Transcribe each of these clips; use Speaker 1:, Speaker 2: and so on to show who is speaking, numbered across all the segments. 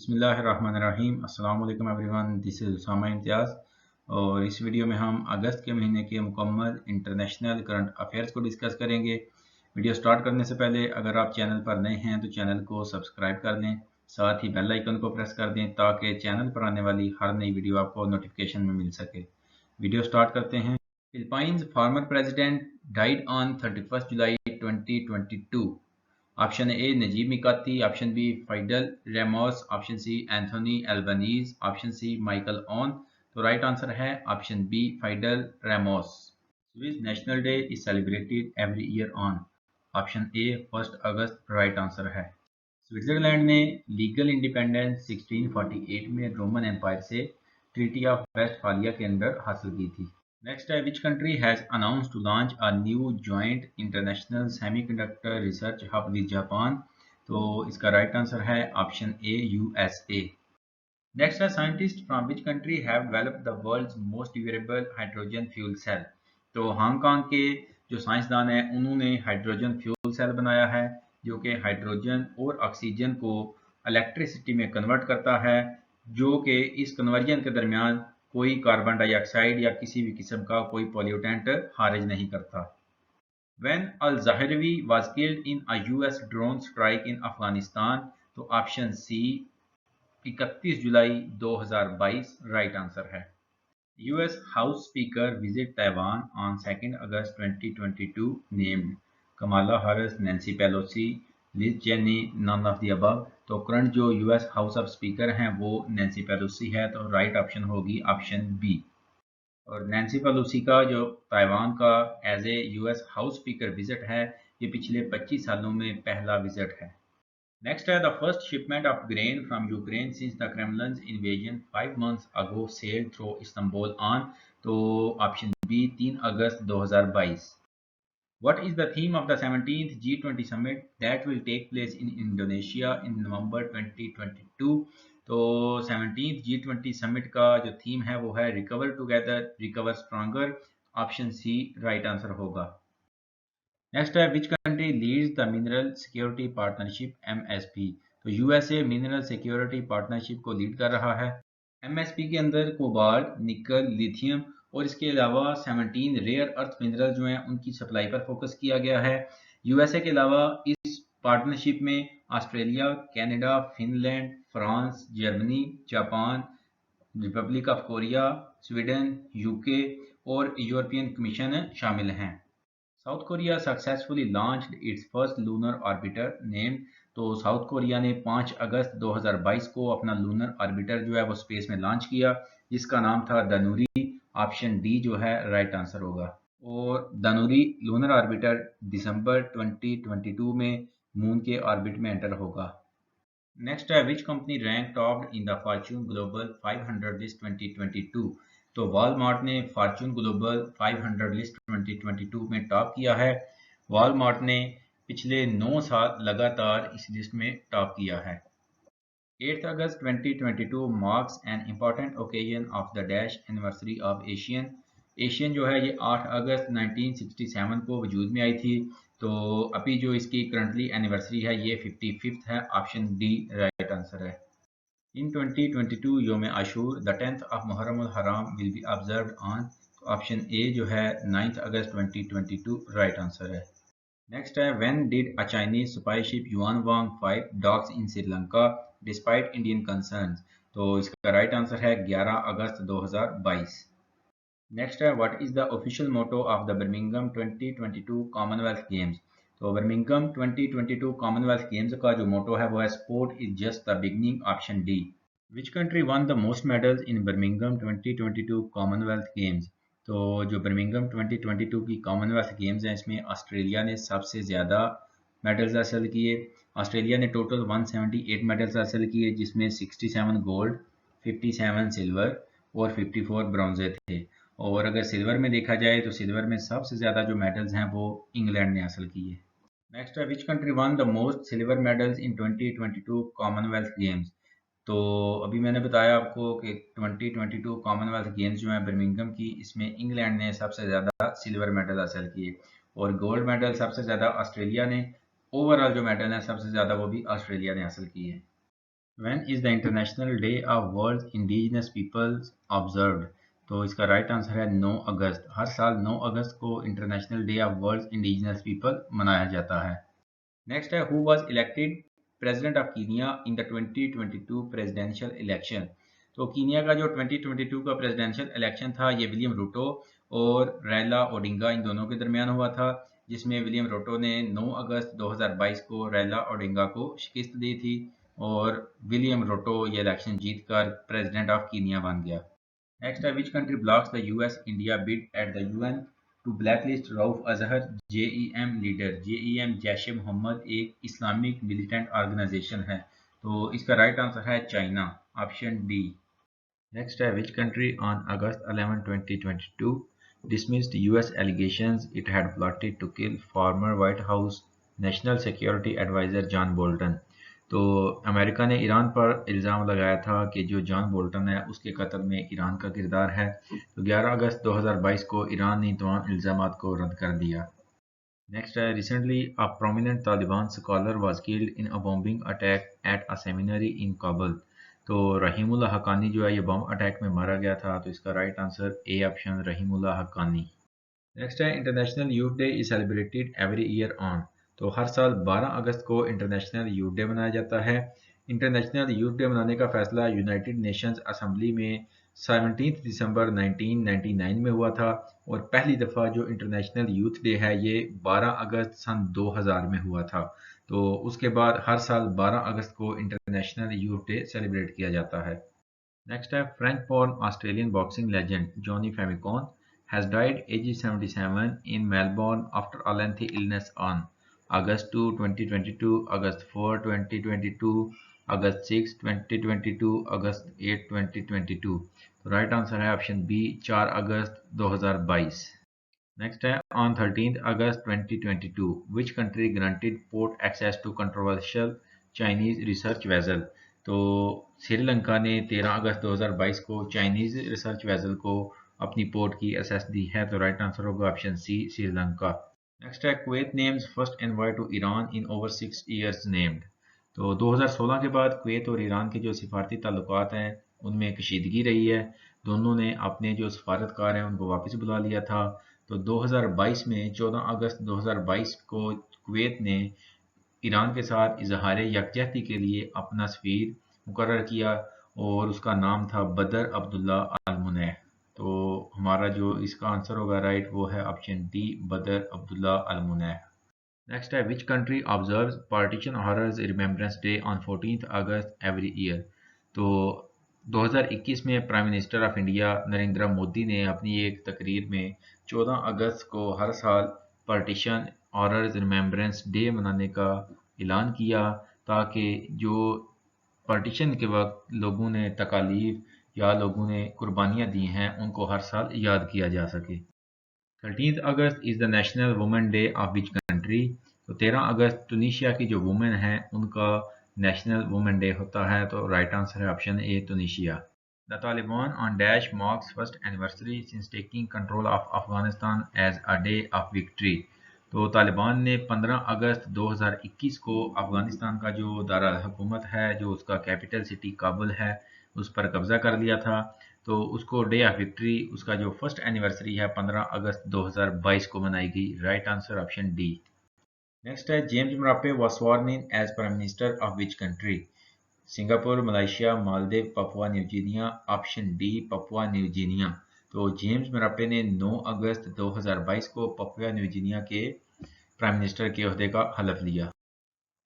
Speaker 1: बिस्मिल्लाहिर्रहमानिर्रहीम। अस्सलाम वालेकुम एवरीवन, दिस इज़ उसामा इम्तियाज़। और इस वीडियो में हम अगस्त के महीने के मुकम्मल इंटरनेशनल करंट अफेयर्स को डिस्कस करेंगे। वीडियो स्टार्ट करने से पहले अगर आप चैनल पर नए हैं तो चैनल को सब्सक्राइब कर लें, साथ ही बेल आइकन को प्रेस कर दें ताकि चैनल पर आने वाली हर नई वीडियो आपको नोटिफिकेशन में मिल सके। वीडियो स्टार्ट करते हैं। Philippines former president died on 31 July 2022। Option A Najib Mikati, option B Fidel Ramos, option C Anthony Albanese, option C Michael on. तो राइट आंसर है option B Fidel Ramos. Swiss National Day is celebrated every year on. Option A 1 August right answer है। Switzerland ने legal independence 1648 में Roman Empire से Treaty of Westphalia के अंदर हासिल की थी। नेक्स्ट है, which country has announced to launch a new joint international semiconductor research hub with Japan. तो इसका राइट आंसर है ऑप्शन ए यूएसए। नेक्स्ट है, scientist from which country have developed the world's most durable hydrogen fuel cell. तो Hong Kong के जो साइंसदान हैं उन्होंने hydrogen fuel cell बनाया है जो कि हाइड्रोजन और ऑक्सीजन को इलेक्ट्रिसिटी में कन्वर्ट करता है, जो कि इस कन्वर्जन के दरमियान कोई कार्बन डाइऑक्साइड या किसी भी किस्म का कोई पॉल्यूटेंट खारिज नहीं करता। When al-Zahrawi was killed in a US drone strike in Afghanistan, तो option C 31 July 2022 right answer है। US House Speaker visit Taiwan on 2 August 2022 named Kamala Harris, Nancy Pelosi, Liz Cheney, none of the above। तो current जो US house of speaker हैं वो Nancy Pelosi है, तो right option होगी option B. और Nancy Pelosi का जो ताइवान का as a US house speaker visit है ये पिछले 25 सालों में पहला विजिट है। Next है, the first shipment of grain from Ukraine since the Kremlin's invasion 5 months ago sailed through Istanbul on। तो ऑप्शन बी 3 अगस्त 2022। What is the theme of the 17th G20 summit that will take place in Indonesia in November 2022। तो 17th G20 summit का जो theme है वो है recover together recover stronger. Option C right answer होगा। Next है, which country leads the mineral security partnership MSP। तो USA mineral security partnership को लीड कर रहा है। MSP के अंदर कोबाल्ट, निकल, लिथियम और इसके अलावा 17 रेयर अर्थ मिनरल जो हैं उनकी सप्लाई पर फोकस किया गया है। यूएसए के अलावा इस पार्टनरशिप में Australia, Canada, Finland, France, Germany, Japan, Republic of Korea, Sweden, UK और यूरोपियन कमीशन शामिल हैं। South Korea successfully launched it's first lunar orbiter named. तो साउथ कोरिया ने 5 अगस्त 2022 को अपना लूनर ऑर्बिटर जो है वो स्पेस में लॉन्च किया जिसका नाम था दानुरी। ऑप्शन डी जो है राइट आंसर होगा। और दानुरी लूनर ऑर्बिटर दिसंबर 2022 में मून के ऑर्बिट में एंटर होगा। नेक्स्ट है, which company rank topped in the Fortune global 500 list 2022। तो वॉलमार्ट ने फॉर्च्यून ग्लोबल 500 लिस्ट 2022 में टॉप किया है। वॉलमार्ट ने पिछले 9 साल लगातार इस लिस्ट में टॉप किया है। 8 अगस्त 2022 marks an important occasion of the dash anniversary of Asian. Asian जो है ये 8 अगस्त 1967 को वजूद में आई थी। तो अभी जो इसकी करंटली एनिवर्सरी है ये 55th है। ऑप्शन डी राइट आंसर है। इन 2022 योम आशूर द 10th ऑफ मुहर्रम अल हराम will be observed on. Option A जो है 9 अगस्त 2022 राइट आंसर है। नेक्स्ट है, when did a Chinese spy ship Yuan Wang five docks in Sri Lanka despite Indian concerns. तो इसका राइट आंसर है 11 अगस्त 2022। नेक्स्ट है, what is the official motto of the Birmingham 2022 Commonwealth Games. तो बर्मिंघम 2022 कॉमनवेल्थ गेम्स का जो मोटो है वो है sport is just the beginning. Option D. Which country one the most medals in Birmingham 2022 Commonwealth Games. तो जो Birmingham 2022 की Commonwealth games हैं इसमें ऑस्ट्रेलिया ने सबसे ज़्यादा मेडल्स हासिल किए। ऑस्ट्रेलिया ने टोटल 178 मेडल्स हासिल किए जिसमें 67 गोल्ड, 57 सिल्वर और 54 ब्रॉन्जे थे। और अगर सिल्वर में देखा जाए तो सिल्वर में सबसे ज़्यादा जो मेडल्स हैं वो इंग्लैंड ने हासिल किए। नेक्स्ट है, which country one the most silver medals in 2022 Commonwealth Games. तो अभी मैंने बताया आपको कि 2022 कॉमनवेल्थ गेम्स जो हैं बर्मिंघम की इसमें इंग्लैंड ने सबसे ज़्यादा सिल्वर मेडल हासिल किए और गोल्ड मेडल सबसे ज़्यादा ऑस्ट्रेलिया ने। ओवरऑल जो मेडल हैं सबसे ज़्यादा वो भी ऑस्ट्रेलिया ने हासिल किए। When is the international day of world indigenous peoples observed? तो इसका राइट आंसर है 9 अगस्त। हर साल 9 अगस्त को international day of world indigenous people मनाया जाता है। नेक्स्ट है who was elected president of Kenya in the 2022 presidential election? तो कीनिया का जो 2022 का प्रेसिडेंशियल इलेक्शन था ये विलियम रूटो और रैला ओडिंगा इन दोनों के दरमियान हुआ था, जिसमें विलियम रूटो ने 9 अगस्त 2022 को रैला ओडिंगा को शिकस्त दी थी और विलियम रूटो ये इलेक्शन जीतकर प्रेसिडेंट ऑफ कीनिया बन गया। Next, which country blocks the US-India bid at the UN to blacklist Rauf Azhar, JEM leader? JEM जैश-ए Mohammad एक इस्लामिक मिलिटेंट ऑर्गेनाइजेशन है, तो इसका राइट आंसर है चाइना, ऑप्शन डी। Next है which country on August 11, 2022 dismissed US allegations it had plotted to kill former White House National Security Advisor John Bolton? तो America ने Iran पर इल्ज़ाम लगाया था कि जो जॉन बोल्टन है उसके कत्ल में ईरान का किरदार है। तो 11 अगस्त 2022 को ईरान ने तमाम इल्ज़ामात को रद्द कर दिया। नेक्स्ट है recently a prominent Taliban scholar was killed in a bombing attack at a seminary in Kabul. तो रहीमुल्लाह हक्कानी जो है ये बम अटैक में मारा गया था, तो इसका right answer A option Rahimullah Haqqani. Next है International Youth Day is celebrated every year on. तो हर साल 12 अगस्त को इंटरनेशनल यूथ डे मनाया जाता है। इंटरनेशनल यूथ डे मनाने का फैसला यूनाइटेड नेशंस असेंबली में 17 दिसंबर 1999 में हुआ था और पहली दफ़ा जो इंटरनेशनल यूथ डे है ये 12 अगस्त सन 2000 में हुआ था। तो उसके बाद हर साल 12 अगस्त को इंटरनेशनल यूथ डे सेलिब्रेट किया जाता है। Next है French born Australian boxing legend Johnny Famicon has died aged 77 in Melbourne after a lengthy illness on August 2, 2022, August 4, 2022, August 6, 2022, August 8, 2022। तो राइट आंसर है ऑप्शन बी 4 अगस्त 2022। नेक्स्ट है on 13th August 2022 which country granted port access to controversial Chinese research vessel? तो श्रीलंका ने 13 अगस्त 2022 को Chinese research vessel को अपनी port की access दी है, तो राइट आंसर होगा ऑप्शन सी श्रीलंका। नेक्स्ट है Kuwait names first envoy to Iran in over 6 years named. तो 2016 के बाद कुवैत और ईरान के जो सिफारती ताल्लुकात हैं उनमें कशीदगी रही है। दोनों ने अपने जो सफारतकार हैं उनको वापस बुला लिया था। तो 2022 में 14 अगस्त 2022 को कुवैत ने ईरान के साथ इजहार यकजहती के लिए अपना सफ़ीर मुकर्रर किया और उसका नाम था बदर अब्दुल्ला अल मुनैह। तो हमारा जो इसका आंसर होगा राइट वो है ऑप्शन डी बदर अब्दुल्ला अल मुनैह। नेक्स्ट है which country observes partition horrors remembrance day on 14 August every year? तो 2021 में prime minister of India Narendra Modi ने अपनी एक तकरीर में 14 अगस्त को हर साल पार्टीशन हॉरर्स रिमेम्बरेंस डे मनाने का ऐलान किया ताकि जो पार्टीशन के वक्त लोगों ने तकालीफ या लोगों ने कुर्बानियाँ दी हैं उनको हर साल याद किया जा सके। 13 August is the national women day of which country? तो 13 अगस्त टूनीशिया की जो वुमेन हैं उनका नेशनल वुमेन डे होता है, तो राइट आंसर है option A Tunisia. The Taliban on dash marks first anniversary since taking control of Afghanistan as a day of victory. तो तालिबान ने 15 अगस्त 2021 को अफगानिस्तान का जो दारुल हुकूमत है, जो उसका कैपिटल सिटी काबुल है, उस पर कब्जा कर लिया था। तो उसको डे ऑफ विक्ट्री उसका जो फर्स्ट एनिवर्सरी है 15 अगस्त 2022 को मनाई गई। Right answer option D. Next है James Marape was sworn in as prime minister of which country? Singapore, Malaysia, Maldives, Papua New Guinea, option D Papua New Guinea. तो James Marape ने 9 अगस्त 2022 को पपुआ न्यू गिनिया के prime minister के ओहदे का हलफ लिया।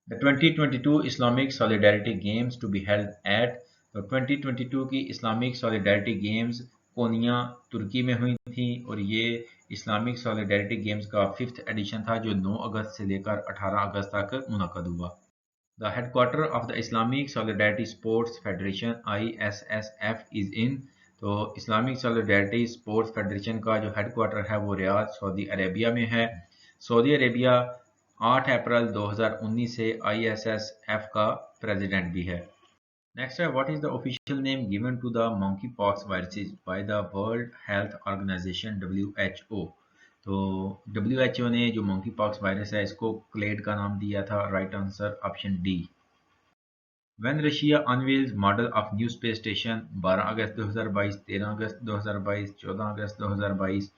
Speaker 1: The 2022 Islamic Solidarity Games to be held at। तो 2022 की इस्लामिक सॉलिडारिटी गेम्स कोनिया तुर्की में हुई थी और ये इस्लामिक सॉलिडारिटी गेम्स का 5th एडिशन था जो 9 अगस्त से लेकर 18 अगस्त तक मुनक़द हुआ। The headquarter of the Islamic solidarity sports federation ISSF is in. तो इस्लामिक सॉलिडारिटी स्पोर्ट्स फेडरेशन का जो हेडक्वार्टर है वो रियाद सऊदी अरेबिया में है। सऊदी अरेबिया 8 अप्रैल 2019 से ISSF का प्रेसिडेंट भी है। नेक्स्ट है what is the official name given to the monkeypox viruses by the World Health Organization WHO? तो WHO ने जो मंकी पॉक्स वायरस है इसको क्लेड का नाम दिया था। Right answer option D. When Russia unveils model of new space station 12 अगस्त 2022, 13 अगस्त 2022, 14 अगस्त 2022,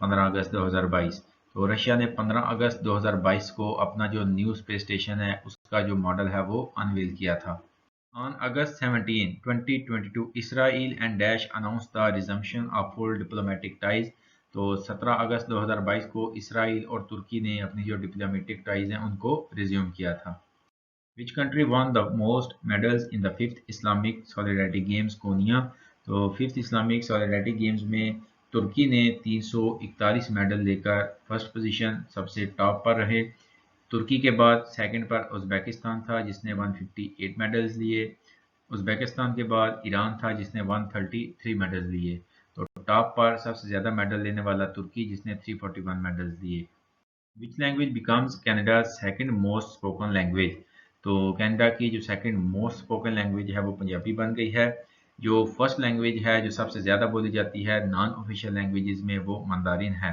Speaker 1: 15 अगस्त 2022। तो रशिया ने 15 अगस्त 2022 को अपना जो न्यू स्पेस स्टेशन है उसका जो मॉडल है वो अनवील किया था। On August 17, 2022, Israel and Daesh announced the resumption of full diplomatic ties। तो 17 अगस्त 2022 को इसराइल और तुर्की ने अपनी जो डिप्लोमेटिक टाइज हैं उनको रिज्यूम किया था। Which country won the most medals in the 5th Islamic Solidarity Games कोनिया? तो 5th Islamic Solidarity Games में तुर्की ने 341 मेडल लेकर फर्स्ट पोजीशन सबसे टॉप पर रहे। तुर्की के बाद सेकंड पर उज़्बेकिस्तान था जिसने 158 मेडल्स लिए। उज़्बेकिस्तान के बाद ईरान था जिसने 133 मेडल्स लिए। तो टॉप पर सबसे ज़्यादा मेडल लेने वाला तुर्की जिसने 341 मेडल्स लिए। Which language becomes Canada second most spoken language? तो कनाडा की जो सेकंड मोस्ट स्पोकन लैंग्वेज है वो पंजाबी बन गई है। जो फर्स्ट लैंग्वेज है जो सबसे ज़्यादा बोली जाती है नॉन ऑफिशियल लैंग्वेजेस में वो मंदारिन है।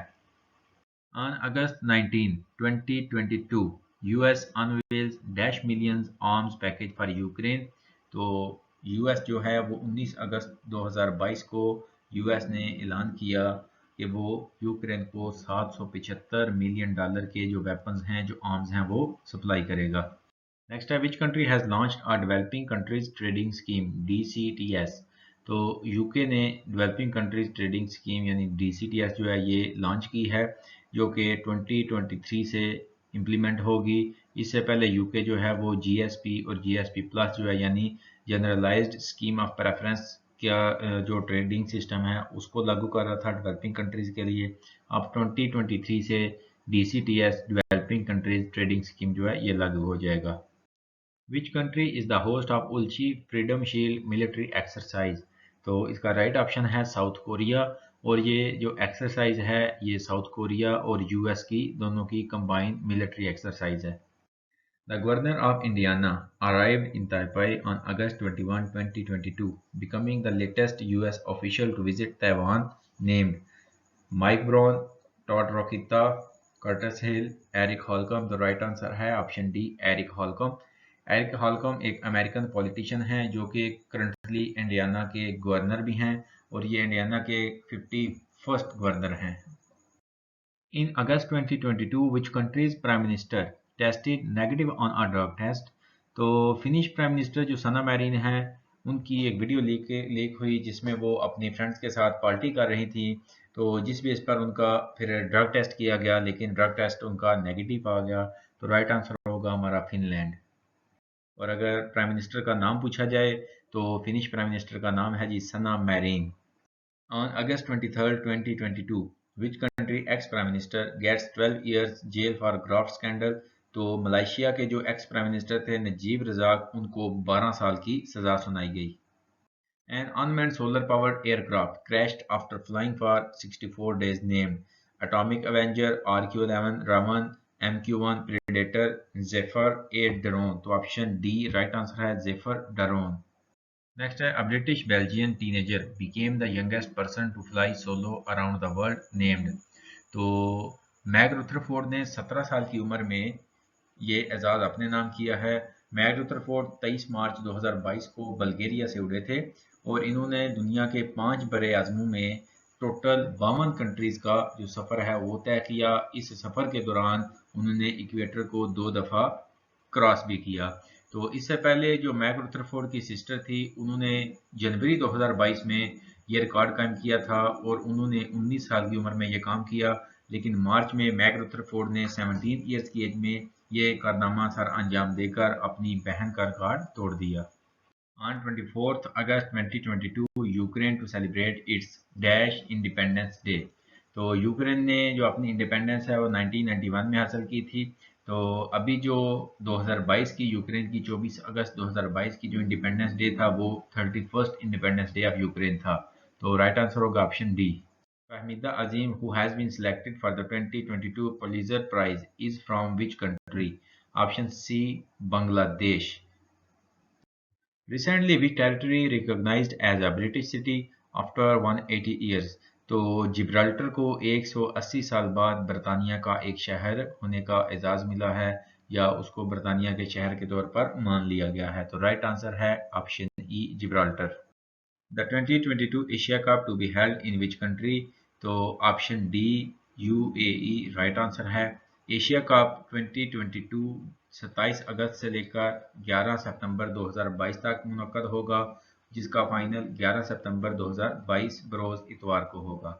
Speaker 1: On August 19, 2022, US unveils dash millions arms package for Ukraine। तो US जो है वो 19 अगस्त 2022 को US ने ऐलान किया कि वो यूक्रेन को $775 मिलियन के जो वेपन्स हैं जो आर्म्स हैं वो सप्लाई करेगा। नेक्स्ट है which country has launched a developing countries trading scheme DCTS। तो यूके ने डेवलपिंग कंट्रीज ट्रेडिंग स्कीम यानी DCTS जो है ये लॉन्च की है जो कि 2023 से इम्प्लीमेंट होगी। इससे पहले यूके जो है वो GSP और GSP प्लस जो है यानी जनरलाइज्ड स्कीम ऑफ प्रेफरेंस का जो ट्रेडिंग सिस्टम है उसको लागू कर रहा था डेवलपिंग कंट्रीज के लिए। अब 2023 से DCTS developing countries trading scheme जो है ये लागू हो जाएगा। Which country is the host of Ulchi Freedom Shield military exercise? तो इसका राइट ऑप्शन है साउथ कोरिया और ये जो एक्सरसाइज है ये साउथ कोरिया और US की दोनों की कंबाइंड मिलिट्री एक्सरसाइज है। The governor of Indiana arrived in Taipei on August 21, 2022, becoming the latest US official to visit Taiwan, named Mike Brown, Todd Rokita, Curtis Hill, Eric Holcomb. The right answer है option D Eric Holcomb. Eric Holcomb एक American politician हैं जो कि currently Indiana के governor भी हैं और ये इंडियाना के 51st गवर्नर हैं। In August 2022 which country's prime minister tested negative on a drug test? तो फिनिश प्राइम मिनिस्टर जो सना मैरिन है उनकी एक वीडियो लीक हुई जिसमें वो अपनी फ्रेंड्स के साथ पार्टी कर रही थी। तो जिस बेस पर उनका फिर ड्रग टेस्ट किया गया लेकिन ड्रग टेस्ट उनका नेगेटिव आ गया। तो राइट आंसर होगा हमारा फिनलैंड। और अगर प्राइम मिनिस्टर का नाम पूछा जाए तो फिनिश प्राइम मिनिस्टर का नाम है जी सना marine. On August 23, 2022, which country ex-prime minister gets 12 years jail for graft scandal? तो मलाइशिया के जो एक्स प्राइम मिनिस्टर थे नजीब रजाक उनको 12 साल की सजा सुनाई गई। An unmanned solar-powered aircraft crashed after flying for 64 days, named Atomic Avenger, RQ-11 Raman, MQ-1 Predator, Zephyr 8 drone। तो ऑप्शन डी राइट आंसर है Zephyr drone। नेक्स्ट है a British Belgian teenager became the youngest person to fly solo around the world, named। तो mag Rutherford ने 17 साल की उम्र में ये एजाज़ अपने नाम किया है। मैग रुथरफोर्ड 23 मार्च 2022 को बल्गेरिया से उड़े थे और इन्होंने दुनिया के 5 बड़े आज़मों में टोटल 52 कंट्रीज़ का जो सफ़र है वो तय किया। इस सफ़र के दौरान उन्होंने इक्वेटर को 2 दफ़ा क्रॉस भी किया। तो इससे पहले जो मैग रुथरफोर्ड की सिस्टर थी उन्होंने जनवरी 2022 में ये रिकॉर्ड कायम किया था और उन्होंने 19 साल की उम्र में ये काम किया। लेकिन मार्च में मैग रुथरफोर्ड ने 17 ईयर्स की एज में ये कारनामा सर अंजाम देकर अपनी बहन का रिकॉर्ड तोड़ दिया। On 24th August 2022, Ukraine to celebrate its dash independence day. तो यूक्रेन ने जो अपनी इंडिपेंडेंस है वो 1991 में हासिल की थी। तो अभी जो 2022 की यूक्रेन की 24 अगस्त 2022 की जो इंडिपेंडेंस डे था वो 31st independence day of Ukraine था। तो राइट आंसर होगा option D. Fahmida Azim, who has been selected for the 2022 Pulitzer Prize, is from which country? Option C, Bangladesh. Recently, which territory recognized as a British city after 180 years? तो Gibraltar को 180 साल बाद बरतानिया का एक शहर होने का एजाज़ मिला है। या उसको बरतानिया के शहर के तौर पर मान लिया गया है। तो राइट आंसर है option E, Gibraltar. The 2022 Asia Cup to be held in which country? तो option D, UAE right answer है। एशिया कप 2022 27 अगस्त से लेकर 11 सितंबर 2022 तक मुनक्कद होगा, जिसका फाइनल 11 सितंबर 2022 बरोज इतवार को होगा।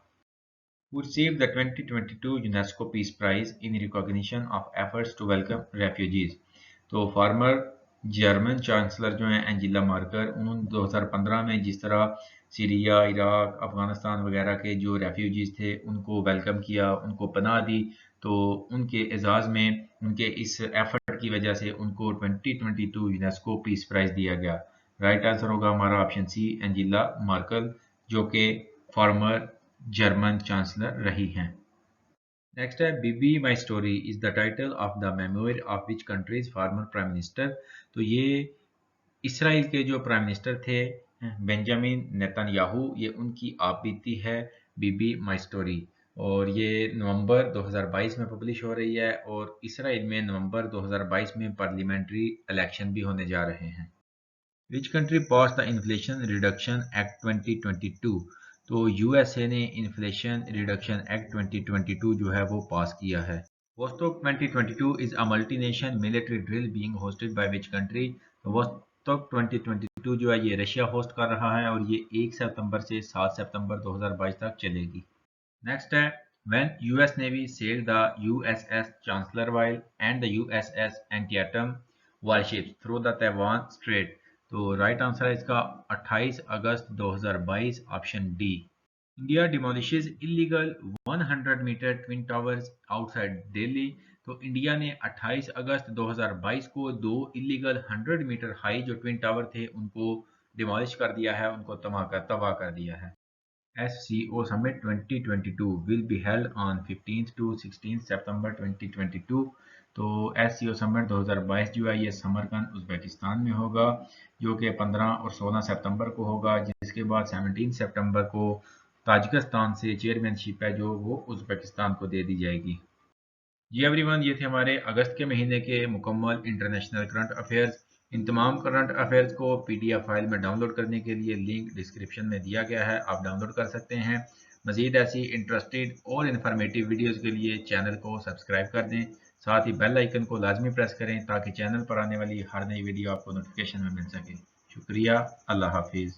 Speaker 1: Who received the 2022 UNESCO Peace Prize in recognition of efforts to welcome refugees? तो फॉर्मर जर्मन चांसलर जो हैं एंजेला मार्कर, उन्होंने 2015 में जिस तरह सीरिया, इराक, अफगानिस्तान वगैरह के जो रेफ्यूजीज थे उनको वेलकम किया, उनको पनाह दी, तो उनके एजाज़ में उनके इस एफर्ट की वजह से उनको 2022 यूनेस्को पीस प्राइज दिया गया। राइट आंसर होगा हमारा ऑप्शन सी, एंजेला मार्कल, जो कि फॉर्मर जर्मन चांसलर रही हैं। नेक्स्ट है Bibi my story is the title of the memoir of which country's former prime minister? तो ये इसराइल के जो प्राइम मिनिस्टर थे बेंजामिन नेतन्याहू, ये उनकी आपबीती है बीबी माई स्टोरी, और ये नवंबर 2022 में पब्लिश हो रही है, और इसराइल में नवंबर 2022 में पार्लियामेंट्री इलेक्शन भी होने जा रहे हैं। Which country pass the inflation reduction act 2022? तो यूएसए ने इन्फ्लेशन रिडक्शन एक्ट 2022 जो है वो पास किया है। Vostok 2022 is a multinational military drill being hosted by which country? Vostok 2022 जो है ये रशिया होस्ट कर रहा है, और ये 1 सितंबर से 7 सितंबर 2022 तक चलेगी। नेक्स्ट है when US navy sailed the USS Chancellorsville and the USS Antietam warships through the Taiwan Strait? तो राइट आंसर है इसका 28 अगस्त 2022, option D. India demolishes illegal 100 meter twin towers outside Delhi? तो इंडिया ने 28 अगस्त 2022 को 2 इलीगल 100 मीटर हाई जो twin tower थे उनको डिमोलिश कर दिया है, उनको तबाह कर दिया है। SCO Summit 2022 will be held on 15th to 16th September 2022। तो SCO Summit 2022 जो है ये समरकंद उज़्बेकिस्तान में होगा, जो कि 15 और 16 सितंबर को होगा, जिसके बाद 17 सितंबर को ताजिकिस्तान से चेयरमैनशिप है जो वो उज़्बेकिस्तान को दे दी जाएगी। जी एवरीवन, ये थे हमारे अगस्त के महीने के मुकम्मल इंटरनेशनल करंट अफेयर्स। इन तमाम करंट अफेयर्स को PDF फाइल में डाउनलोड करने के लिए लिंक डिस्क्रिप्शन में दिया गया है, आप डाउनलोड कर सकते हैं। मज़ीद ऐसी इंटरेस्टेड और इन्फॉर्मेटिव वीडियोज़ के लिए चैनल को सब्सक्राइब कर दें, साथ ही बेल आइकन को लाजमी प्रेस करें ताकि चैनल पर आने वाली हर नई वीडियो आपको नोटिफिकेशन में मिल सके। शुक्रिया, अल्लाह हाफिज़।